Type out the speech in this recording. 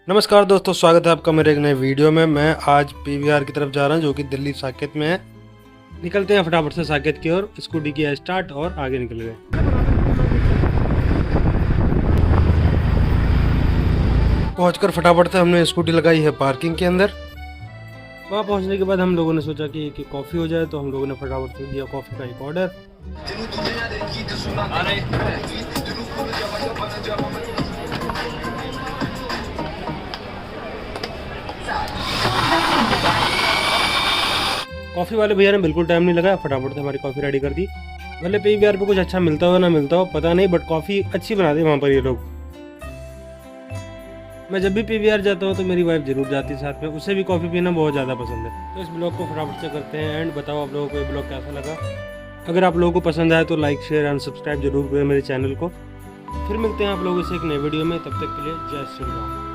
नमस्कार दोस्तों, स्वागत है आपका मेरे एक नए वीडियो में। मैं आज पीवीआर की तरफ जा रहा हूं जो कि दिल्ली साकेत में है। निकलते हैं फटाफट से साकेत की ओर। स्कूटी किया स्टार्ट और आगे निकल गए। पहुंचकर फटाफट से हमने स्कूटी लगाई है पार्किंग के अंदर। वहां पहुंचने के बाद हम लोगों ने सोचा कि कॉफ़ी हो जाए, तो हम लोगों ने फटाफट से दिया कॉफ़ी का एक ऑर्डर। कॉफ़ी वाले भैया ने बिल्कुल टाइम नहीं लगाया, फटाफट से हमारी कॉफ़ी रेडी कर दी। भले पीवीआर पे कुछ अच्छा मिलता हो ना मिलता हो पता नहीं, बट कॉफ़ी अच्छी बनाते हैं वहाँ पर ये लोग। मैं जब भी पीवीआर जाता हूँ तो मेरी वाइफ जरूर जाती है साथ में, उसे भी कॉफ़ी पीना बहुत ज़्यादा पसंद है। तो इस ब्लॉग को फटाफट से करते हैं एंड बताओ आप लोगों को ये ब्लॉग कैसा लगा। अगर आप लोगों को पसंद आए तो लाइक शेयर एंड सब्सक्राइब जरूर करें मेरे चैनल को। फिर मिलते हैं आप लोगों से एक नए वीडियो में, तब तक के लिए जय श्री राम।